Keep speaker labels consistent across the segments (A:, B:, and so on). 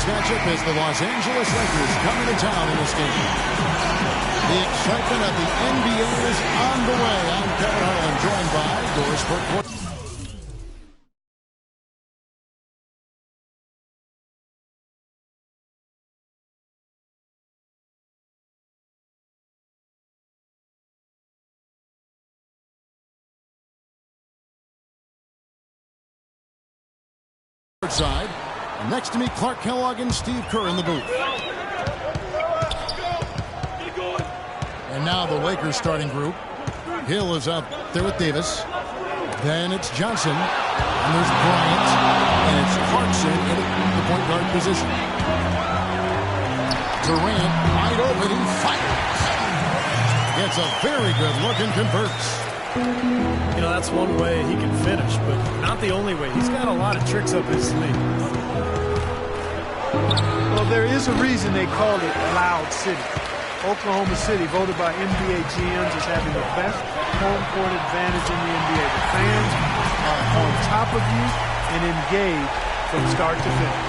A: tonight's matchup as the Los Angeles Lakers come into town in this game. The excitement of the NBA is on the way. I'm Kevin Harlan, joined by Doris Burke. Side. And next to me, Clark Kellogg and Steve Kerr in the booth. And now the Lakers starting group. Hill is up there with Davis. Then it's Johnson. And there's Bryant. And it's Clarkson in the point guard position. Durant wide open. He fires. Gets a very good look and converts.
B: You know, that's one way he can finish, but not the only way. He's got a lot of tricks up his sleeve.
C: Well, there is a reason they call it Loud City. Oklahoma City, voted by NBA GMs as having the best home court advantage in the NBA. The fans are on top of you and engaged from start to finish.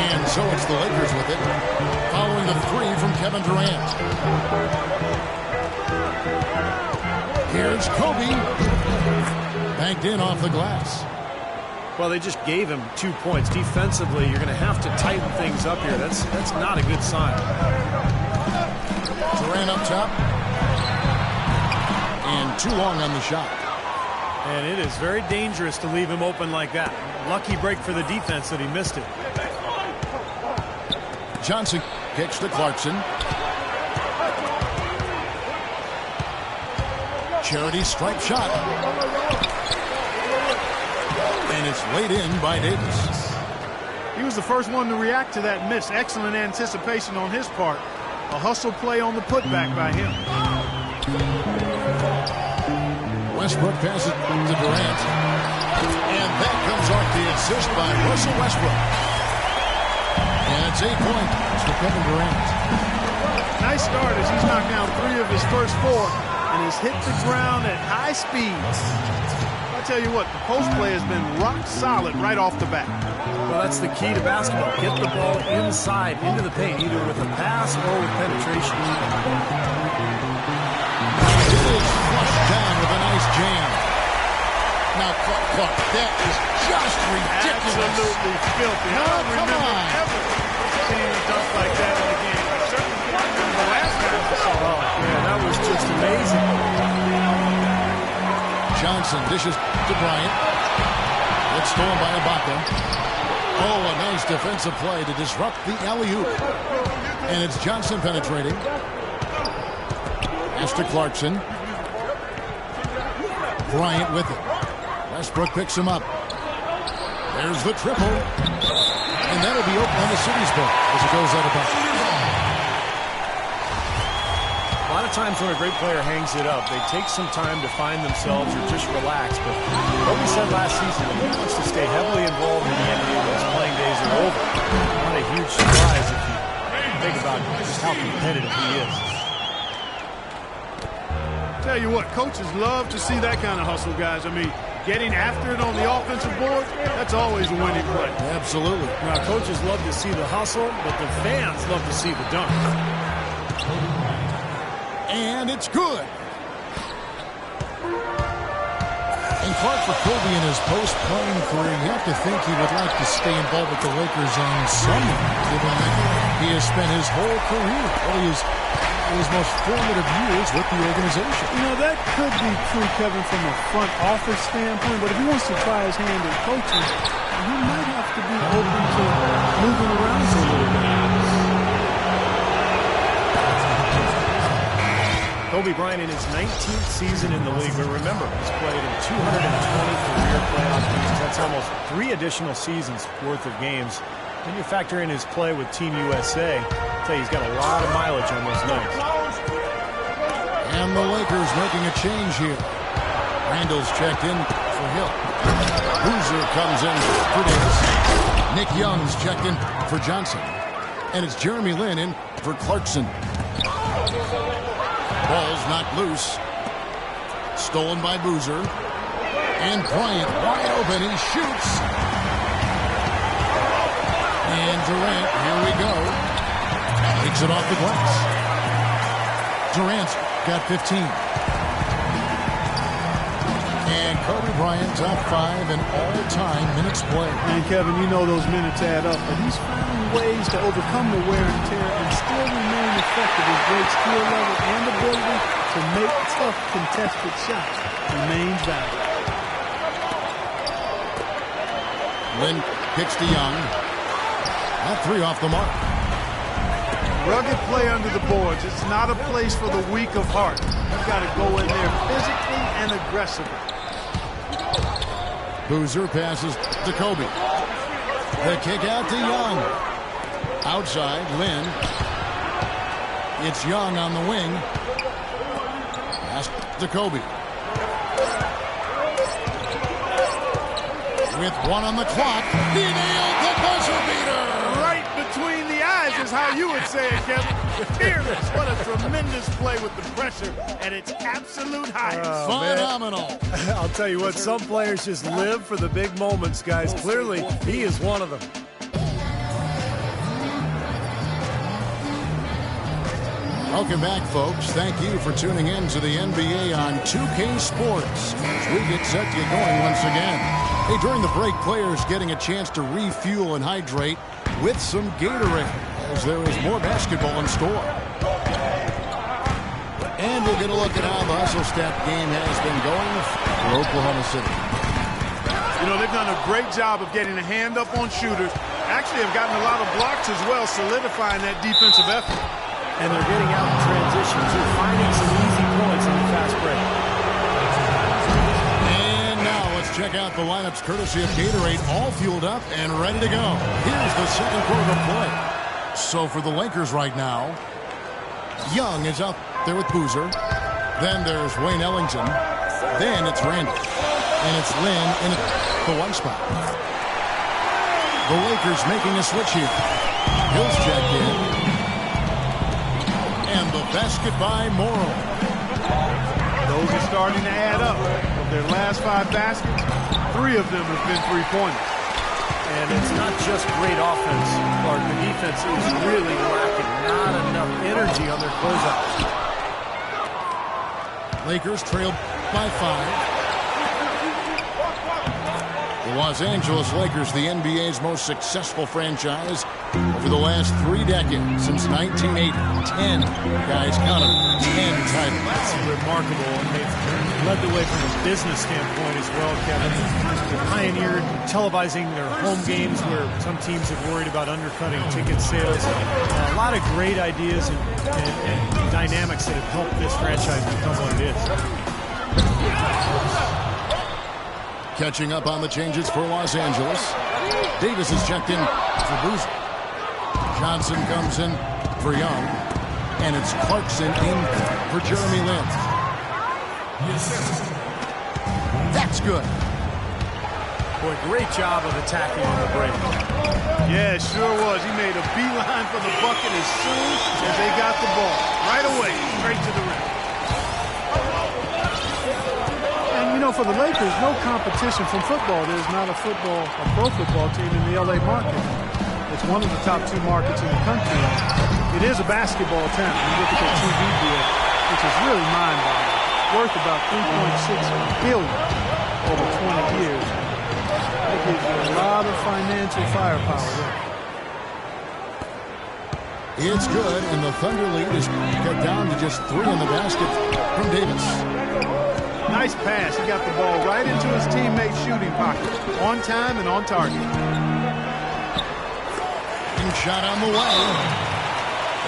A: And so it's the Lakers with it, following the three from Kevin Durant. Here's Kobe. Banked in off the glass.
B: Well, they just gave him 2 points. Defensively, you're going to have to tighten things up here. That's not a good sign.
A: Durant up top. And too long on the shot.
B: And it is very dangerous to leave him open like that. Lucky break for the defense that he missed it.
A: Johnson kicks to Clarkson. Charity stripe shot. And it's laid in by Davis.
C: He was the first one to react to that miss. Excellent anticipation on his part. A hustle play on the putback by him.
A: Westbrook passes to Durant. And that comes off the assist by Russell Westbrook. And it's 8 points for Kevin Durant.
C: Nice start as he's knocked down 3 of his first 4. And has hit the ground at high speed. I tell you what, the post play has been rock solid right off the bat.
B: Well, that's the key to basketball. Get the ball inside, into the paint, either with a pass or with penetration.
A: It is flushed down with a nice jam. Now, Clark, that is just ridiculous.
C: Absolutely filthy. I don't remember ever seeing a dunk like that in the game. I certainly can't remember the last time I saw it.
B: Yeah, that was just amazing.
A: Johnson dishes to Bryant. It's stolen by Ibaka. Oh, a nice defensive play to disrupt the alley-oop. And it's Johnson penetrating. Pass to Clarkson. Bryant with it. Westbrook picks him up. There's the triple. And that'll be Oklahoma City's book as it goes out of bounds.
B: A lot of times when a great player hangs it up, they take some time to find themselves or just relax. But what we said last season, he wants to stay heavily involved in the NBA when his playing days are over. Not a huge surprise if you think about just how competitive he is.
C: Tell you what, coaches love to see that kind of hustle, guys. I mean, getting after it on the offensive board, that's always a winning play.
A: Absolutely.
B: Now, coaches love to see the hustle, but the fans love to see the dunk.
A: And it's good. And Clark, for Kobe in his post-playing career, you have to think he would like to stay involved with the Lakers on some level, given that he has spent his whole career, his most formative years with the organization.
C: You know, that could be true, Kevin, from a front office standpoint, but if he wants to try his hand at coaching, he might have to be open to moving around for a little bit.
B: Kobe Bryant in his 19th season in the league, but remember, he's played in 220 career playoff games. That's almost 3 additional seasons worth of games. When you factor in his play with Team USA, I'll tell you, he's got a lot of mileage on those nights.
A: And the Lakers making a change here. Randall's checked in for Hill. Boozer comes in for Davis. Nick Young's checked in for Johnson. And it's Jeremy Lin in for Clarkson. Ball's knocked loose. Stolen by Boozer. And Bryant wide open. He shoots. And Durant, here we go. Takes it off the glass. Durant's got 15. And Kobe Bryant, top 5 in all-time minutes played.
C: And Kevin, you know those minutes add up, but he's finding ways to overcome the wear and tear and still remain effective. His great skill level and ability to make tough contested shots remains valuable.
A: Lynn kicks to Young. That 3 off the mark.
C: Rugged play under the boards. It's not a place for the weak of heart. You've got to go in there physically and aggressively.
A: Boozer passes to Kobe. The kick out to Young. Outside, Lynn. It's Young on the wing. Pass to Kobe. With 1 on the clock, he nailed the buzzer beater.
C: Right between the eyes is how you would say it, Kevin. Fearless. What a tremendous play with the pressure at its absolute highest.
A: Phenomenal.
B: I'll tell you what, some players just live for the big moments, guys. Clearly, he is one of them.
A: Welcome back, folks. Thank you for tuning in to the NBA on 2K Sports as we get set to get going once again. Hey, during the break, players getting a chance to refuel and hydrate with some Gatorade as there is more basketball in store. And we'll get a look at how the hustle step game has been going for Oklahoma City.
C: You know, they've done a great job of getting a hand up on shooters. Actually have gotten a lot of blocks as well, solidifying that defensive effort.
B: And they're getting out in transition, too, finding some easy points on the fast break.
A: And now let's check out the lineups courtesy of Gatorade, all fueled up and ready to go. Here's the second quarter of play. So for the Lakers right now, Young is out there with Boozer. Then there's Wayne Ellington. Then it's Randall. And it's Lynn in the 1 spot. The Lakers making a switch here. Hill's checked in. And the basket by Morrow.
C: Those are starting to add up. Of their last 5 baskets, 3 of them have been three-pointers.
B: And it's not just great offense, or the defense is really lacking. Not enough energy on their closeouts.
A: Lakers trail by 5. The Los Angeles Lakers, the NBA's most successful franchise over the last 3 decades, since 1980. 10, guys, count them, 10 titles.
B: That's remarkable, and they've led the way from a business standpoint as well, Kevin. They pioneered televising their home games where some teams have worried about undercutting ticket sales. A lot of great ideas and dynamics that have helped this franchise become what it is.
A: Catching up on the changes for Los Angeles. Davis is checked in for Boozer. Johnson comes in for Young. And it's Clarkson in for Jeremy Lin. That's good.
B: Boy, great job of attacking on the break.
C: Yeah, it sure was. He made a beeline for the bucket as soon as they got the ball. Right away, straight to the rim. And, you know, for the Lakers, no competition from football. There's not a pro football team in the L.A. market. It's one of the top 2 markets in the country. It is a basketball town. You look at the TV deal, which is really mind-boggling. Worth about $3.6 billion over 20 years. That gives you a lot of financial firepower there.
A: It's good, and the Thunder lead is cut down to just 3 in the basket from Davis.
C: Nice pass. He got the ball right into his teammate's shooting pocket. On time and on target.
A: And shot on the way.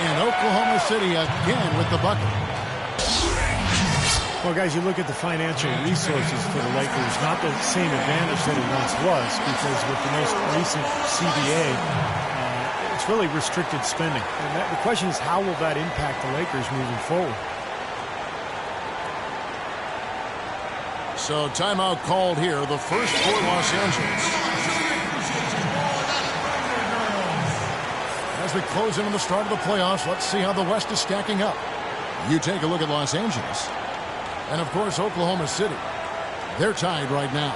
A: And Oklahoma City again with the bucket.
B: Well, guys, you look at the financial resources for the Lakers, not the same advantage that it once was, because with the most recent CBA, it's really restricted spending. And the question is, how will that impact the Lakers moving forward?
A: So timeout called here, the first for Los Angeles. As we close in on the start of the playoffs, let's see how the West is stacking up. You take a look at Los Angeles. And, of course, Oklahoma City. They're tied right now.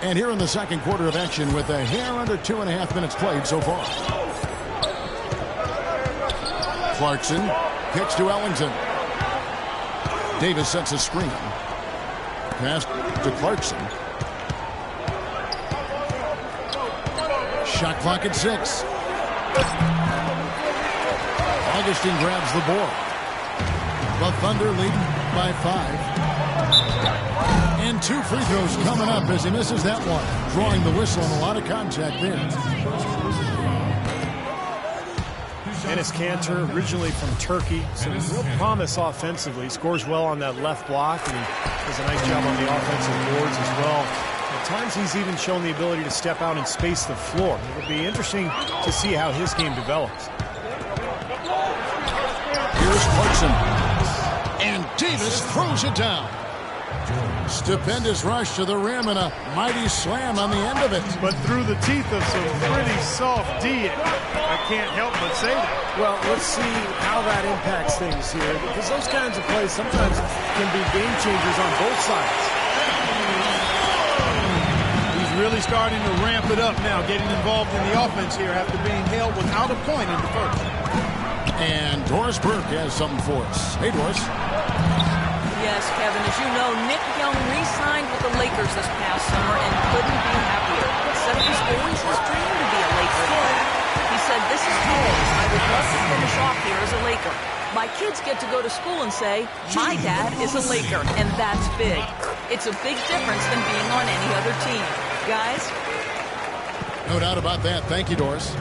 A: And here in the second quarter of action with a hair under 2.5 minutes played so far. Clarkson kicks to Ellington. Davis sets a screen. Pass to Clarkson. Shot clock at 6. Augustine grabs the board. The Thunder leading by 5. And 2 free throws coming up as he misses that one. Drawing the whistle and a lot of contact there.
B: Enes Kanter, originally from Turkey, some real promise offensively. Scores well on that left block, and he does a nice job on the offensive boards as well. At times, he's even shown the ability to step out and space the floor. It'll be interesting to see how his game develops.
A: Here's Clarkson. And Davis throws it down. Stupendous rush to the rim and a mighty slam on the end of it.
C: But through the teeth of some pretty soft D. I can't help but say that.
B: Well, let's see how that impacts things here, because those kinds of plays sometimes can be game changers on both sides.
C: He's really starting to ramp it up now, getting involved in the offense here after being held without a point in the first.
A: And Doris Burke has something for us. Hey, Doris.
D: Yes, Kevin, as you know, Nick Young re-signed with the Lakers this past summer and couldn't be happier. He said it was always his dream to be a Laker. He said, "This is home. I would love to finish off here as a Laker. My kids get to go to school and say, my dad is a Laker, and that's big. It's a big difference than being on any other team." Guys?
A: No doubt about that. Thank you, Doris.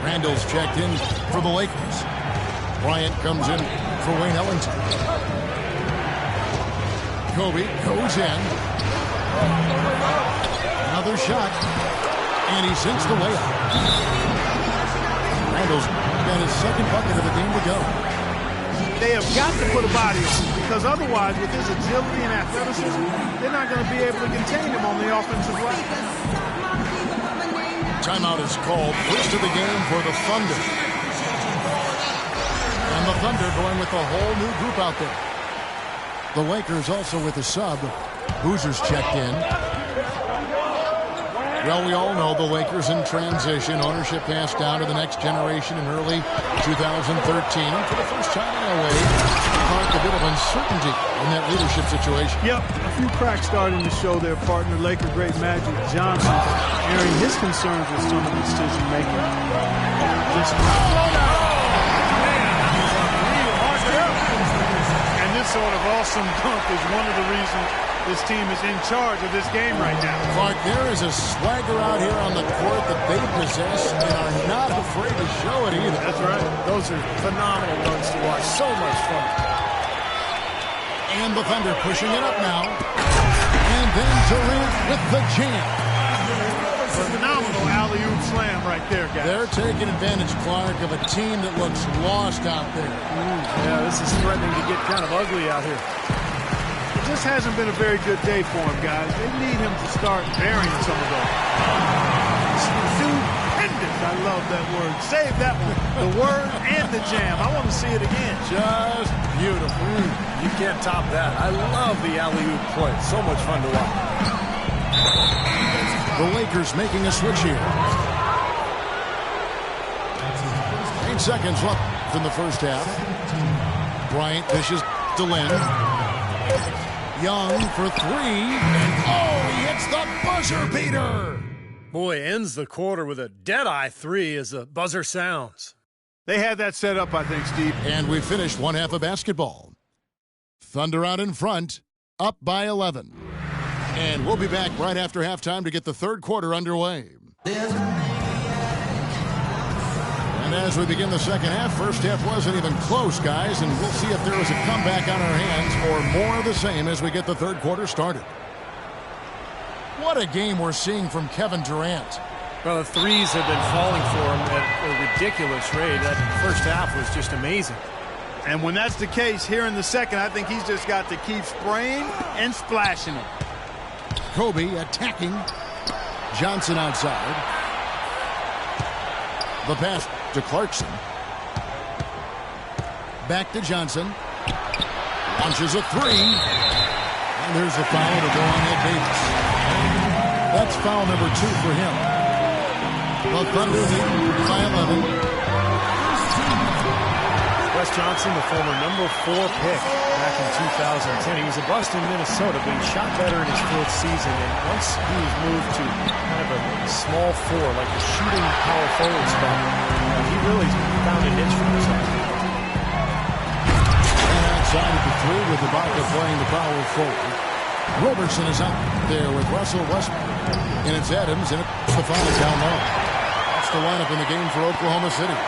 A: Randall's checked in for the Lakers. Bryant comes in for Wayne Ellington. Kobe goes in. Another shot. And he sinks the layup. Randall's got his second bucket of the game to go.
C: They have got to put a body on him, because otherwise, with his agility and athleticism, they're not going to be able to contain him on the offensive line.
A: Timeout is called. First of the game for the Thunder. And the Thunder going with a whole new group out there. The Lakers also with a sub. Boozer's checked in. Well, we all know the Lakers in transition. Ownership passed down to the next generation in early 2013. And for the first time in a way, marked a bit of uncertainty in that leadership situation.
C: Yep, a few cracks starting to show their partner, Laker great Magic Johnson, airing his concerns with some of the decision-making. And this sort of awesome dunk is one of the reasons this team is in charge of this game right now.
A: Clark, there is a swagger out here on the court that they possess and are not afraid to show it either.
B: That's right. Those are phenomenal dunks to watch. So much fun.
A: And the Thunder pushing it up now. And then Durant with the jam.
C: Phenomenal alley-oop slam right there, guys.
A: They're taking advantage, Clark, of a team that looks lost out there.
B: Yeah, this is threatening to get kind of ugly out here.
C: It just hasn't been a very good day for him, guys. They need him to start burying some of those. Stupendous. I love that word. Save that one. The word and the jam. I want to see it again.
A: Just beautiful.
B: You can't top that. I love the alley-oop play. So much fun to watch.
A: The Lakers making a switch here. 8 seconds left in the first half. Bryant dishes to Lynn. Young for 3. And he hits the buzzer beater.
B: Boy, ends the quarter with a dead-eye 3 as the buzzer sounds.
C: They had that set up, I think, Steve.
A: And we finished one half of basketball. Thunder out in front, up by 11. And we'll be back right after halftime to get the third quarter underway. And as we begin the second half, first half wasn't even close, guys, and we'll see if there is a comeback on our hands or more of the same as we get the third quarter started. What a game we're seeing from Kevin Durant.
B: Well, the threes have been falling for him at a ridiculous rate. That first half was just amazing.
C: And when that's the case, here in the second, I think he's just got to keep spraying and splashing it.
A: Kobe attacking. Johnson outside. The pass to Clarkson. Back to Johnson. Launches a 3. And there's a foul to go on Ed Davis. That's foul number 2 for him. The Thunder lead by 11.
B: Wes Johnson, the former number 4 pick back in 2010. He was a bust in Minnesota, but he shot better in his 4th season. And once he was moved to kind of a small 4, like a shooting power forward spot, he really found a niche for himself.
A: And outside at the 3 with Ibaka playing the power forward. Robertson is out there with Russell Westbrook. And it's Adams, and it's Stephani down low. That's the lineup in the game for Oklahoma City.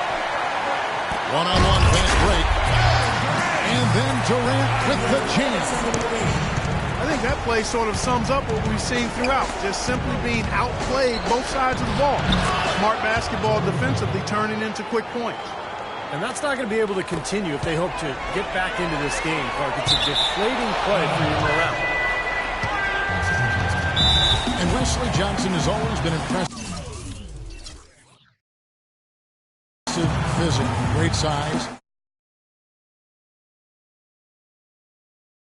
A: One-on-one fast break. And then Durant with the jam.
C: I think that play sort of sums up what we've seen throughout. Just simply being outplayed both sides of the ball. Smart basketball defensively turning into quick points.
B: And that's not going to be able to continue if they hope to get back into this game, Clark. It's a deflating play for your morale.
A: And Wesley Johnson has always been impressive. Physical, great size.